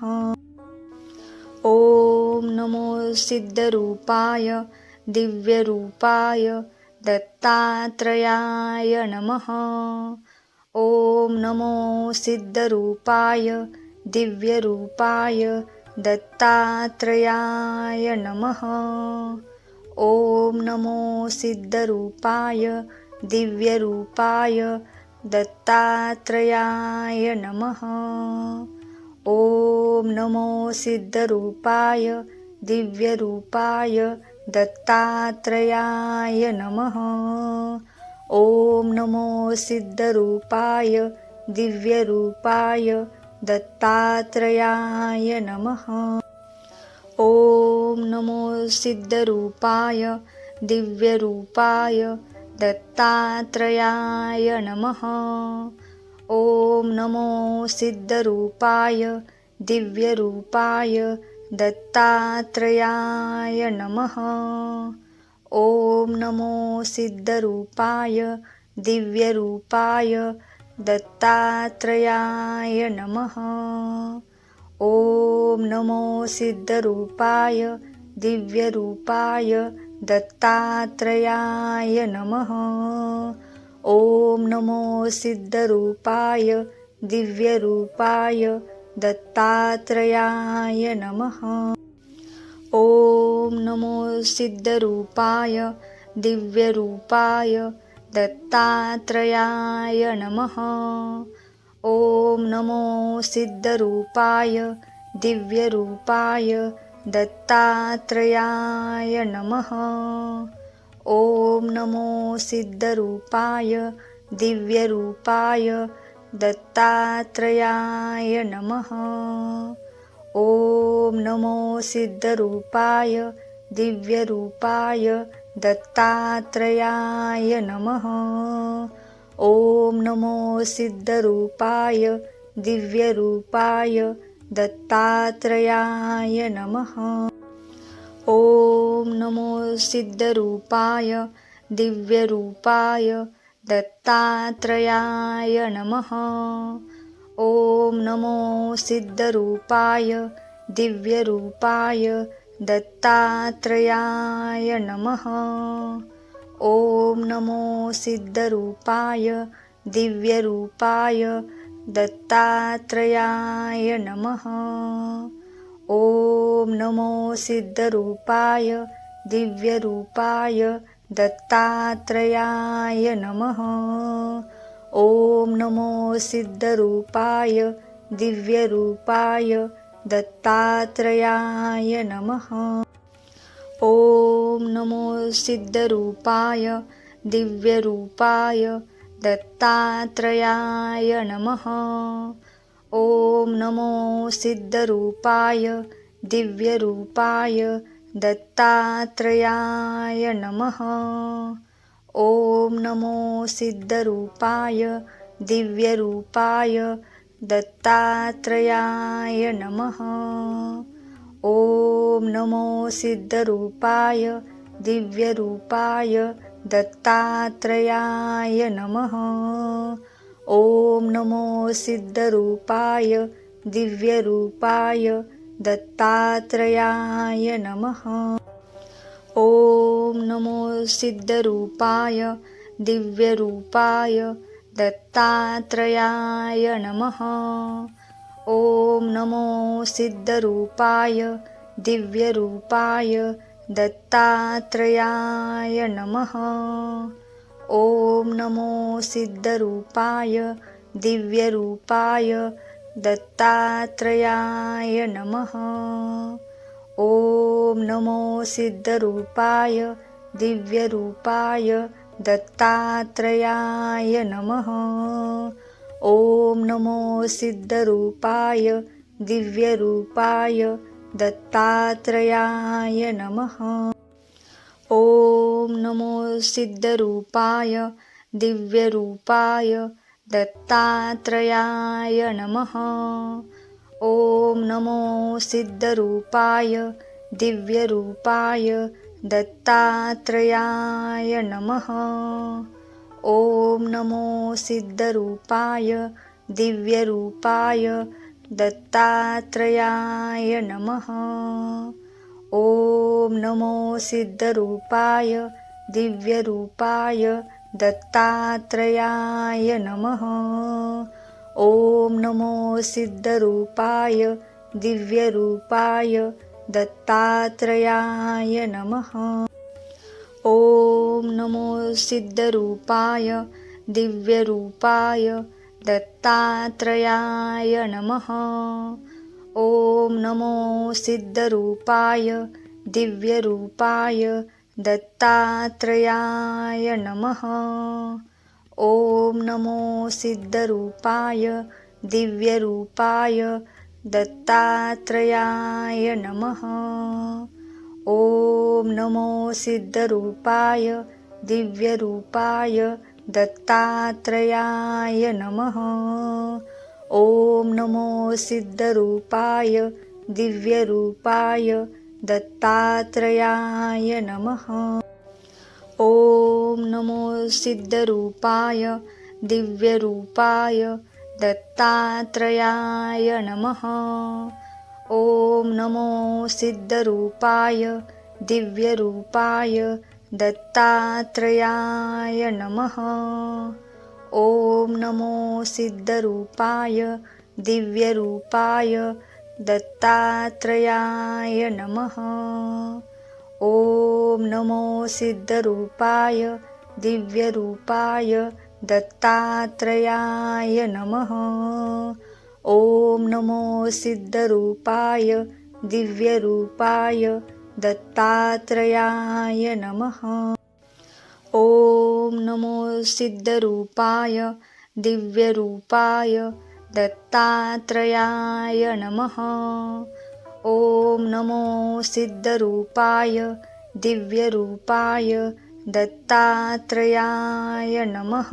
ॐ नमो सिद्धरूपाय दिव्यरूपाय दत्तात्रेयाय नमः। ॐ नमो सिद्धरूपाय दिव्यरूपाय दत्तात्रेयाय नमः। ॐ नमो सिद्धरूपाय दिव्यरूपाय दत्तात्रेयाय नमः। ॐ नमो सिद्धरूपाय दिव्यरूपाय दत्तात्रेयाय नमः। ॐ नमो सिद्धरूपाय दिव्यरूपाय दत्तात्रेयाय नमः। ॐ नमो सिद्धरूपाय दिव्यरूपाय दत्तात्रेयाय नमः। ॐ नमो सिद्धरूपाय दिव्यरूपाय दत्तात्रेयाय नमः। ॐ नमो सिद्धरूपाय दिव्यरूपाय दत्तात्रेयाय नमः। ॐ नमो सिद्धरूपाय दिव्यरूपाय दत्तात्रेयाय नमः। ॐ नमो सिद्धरूपाय दिव्यरूपाय दत्तात्रेयाय नमः। ॐ नमो सिद्धरूपाय दिव्यरूपाय दत्तात्रेयाय नमः। ॐ नमो सिद्धरूपाय दिव्यरूपाय दत्तात्रेयाय नमः। ॐ नमो सिद्धरूपाय दिव्यरूपाय दत्तात्रेयाय नमः। ॐ नमो सिद्धरूपाय दिव्यरूपाय दत्तात्रेयाय नमः। ॐ नमो सिद्धरूपाय दिव्यरूपाय दत्तात्रेयाय नमः। ॐ नमो सिद्धरूपाय दिव्यरूपाय दत्तात्रेयाय नमः। ॐ नमो सिद्धरूपाय दिव्यरूपाय दत्तात्रेयाय नमः। ॐ नमो सिद्धरूपाय दिव्यरूपाय दत्तात्रेयाय नमः। ॐ नमो सिद्धरूपाय दिव्यरूपाय दत्तात्रेयाय नमः। ॐ नमो सिद्धरूपाय दिव्यरूपाय दत्तात्रेयाय नमः। ॐ नमो सिद्धरूपाय दिव्यरूपाय दत्तात्रेयाय नमः। ॐ नमो सिद्धरूपाय दिव्यरूपाय दत्तात्रेयाय नमः. ओम नमो सिद्धरूपाय दिव्यरूपाय दत्तात्रेयाय नमः. ओम नमो सिद्धरूपाय दिव्यरूपाय दत्तात्रेयाय नमः. ओम नमो सिद्धरूपाय दिव्यरूपाय दत्तात्रेयाय नमः. ओम नमो सिद्धरूपाय दिव्यरूपाय दत्तात्रेयाय नमः. ओम नमो सिद्धरूपाय दिव्यरूपाय दत्तात्रेयाय नमः. ओम नमो सिद्धरूपाय दिव्यरूपाय दत्तात्रेयाय नमः. ओम नमो सिद्धरूपाय दिव्यरूपाय दत्तात्रेयाय नमः. ओम नमो सिद्धरूपाय दिव्यरूपाय दत्तात्रेयाय नमः. ओम नमो सिद्धरूपाय दिव्यरूपाय दत्तात्रेयाय नमः. ओम नमो सिद्धरूपाय दिव्यरूपाय दत्तात्रेयाय नमः. ओम नमो सिद्धरूपाय दिव्यरूपाय दत्तात्रेयाय नमः. ओम नमो सिद्धरूपाय दिव्यरूपाय दत्तात्रेयाय नमः. ओम नमो सिद्धरूपाय दिव्यरूपाय दत्तात्रेयाय नमः. ओम नमो सिद्धरूपाय दिव्यरूपाय दत्तात्रेयाय नमः. ओम नमो सिद्धरूपाय दिव्यरूपाय दत्तात्रेयाय नमः. ओम नमो सिद्धरूपाय दिव्यरूपाय दत्तात्रेयाय नमः. ओम नमो सिद्धरूपाय दिव्यरूपाय दत्तात्रेयाय नमः. ओम नमो सिद्धरूपाय दिव्यरूपाय दत्तात्रेयाय नमः. ओम नमो सिद्धरूपाय दिव्यरूपाय दत्तात्रेयाय नमः. ओम नमो सिद्धरूपाय दिव्यरूपाय दत्तात्रेयाय नमः. ओम नमो सिद्धरूपाय दिव्यरूपाय दत्तात्रेयाय नमः. ओम नमो सिद्धरूपाय दिव्यरूपाय दत्तात्रेयाय नमः. ओम नमो सिद्धरूपाय दिव्यरूपाय दत्तात्रेयाय नमः. ओम नमो सिद्धरूपाय दिव्यरूपाय दत्तात्रेयाय नमः. ओम नमो सिद्धरूपाय दिव्यरूपाय दत्तात्रेयाय नमः.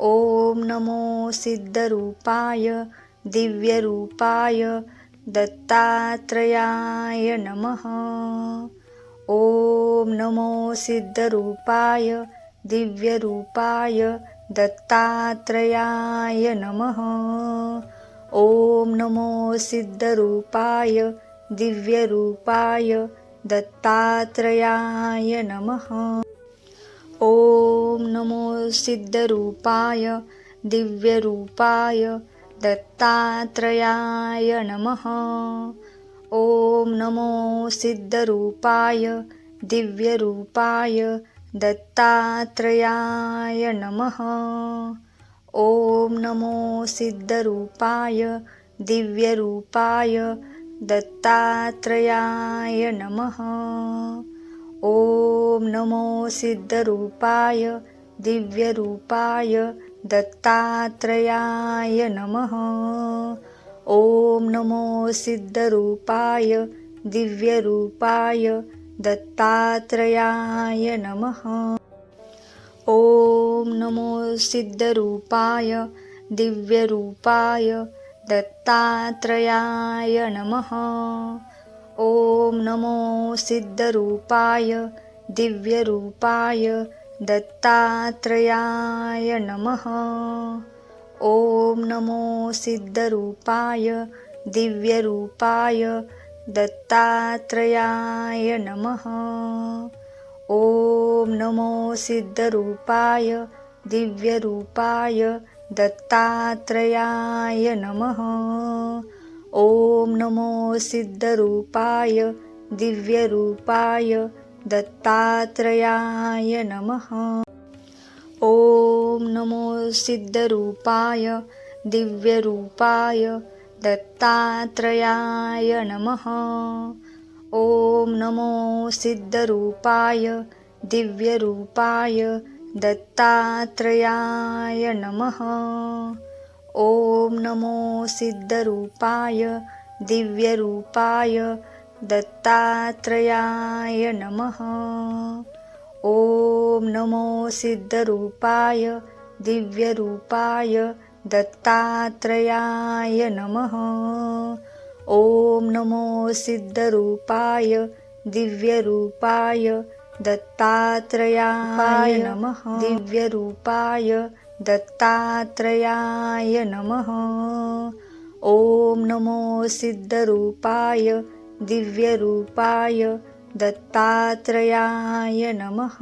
ओम नमो सिद्धरूपाय दिव्यरूपाय दत्तात्रेयाय नमः. ओम नमो सिद्धरूपाय दिव्यरूपाय दत्तात्रेयाय नमः. ओम नमो सिद्धरूपाय दिव्यरूपाय दत्तात्रेयाय नमः. ओम नमो सिद्धरूपाय दिव्यरूपाय दत्तात्रेयाय नमः. ओम नमो सिद्धरूपाय दिव्यरूपाय दत्तात्रेयाय नमः. ओम नमो सिद्धरूपाय दिव्यरूपाय दत्तात्रेयाय नमः. ओम नमो सिद्धरूपाय दिव्यरूपाय दत्तात्रेयाय नमः. ओम नमो सिद्धरूपाय दिव्यरूपाय दत्तात्रेयाय नमः। ॐ नमो सिद्धरूपाय दिव्यरूपाय दत्तात्रेयाय नमः। ॐ नमो सिद्धरूपाय दिव्यरूपाय दत्तात्रेयाय नमः। ॐ नमो सिद्धरूपाय दिव्यरूपाय दत्तात्रेयाय नमः। ॐ नमो सिद्धरूपाय दिव्यरूपाय दत्तात्रेयाय नमः। ॐ नमो सिद्धरूपाय दिव्यरूपाय दत्तात्रेयाय नमः। ॐ नमो सिद्धरूपाय दिव्यरूपाय दत्तात्रेयाय नमः। ॐ नमो सिद्धरूपाय दिव्यरूपाय दत्तात्रेयाय नमः। ॐ नमो सिद्धरूपाय दिव्यरूपाय दत्तात्रेयाय नमः। ॐ नमो सिद्धरूपाय दिव्यरूपाय दत्तात्रेयाय नमः। ॐ नमो सिद्धरूपाय दिव्यरूपाय दत्तात्रेयाय नमः। दिव्यरूपाय दत्तात्रेयाय नमः। ॐ नमो सिद्धरूपाय दिव्यरूपाय दत्तात्रेयाय नमः।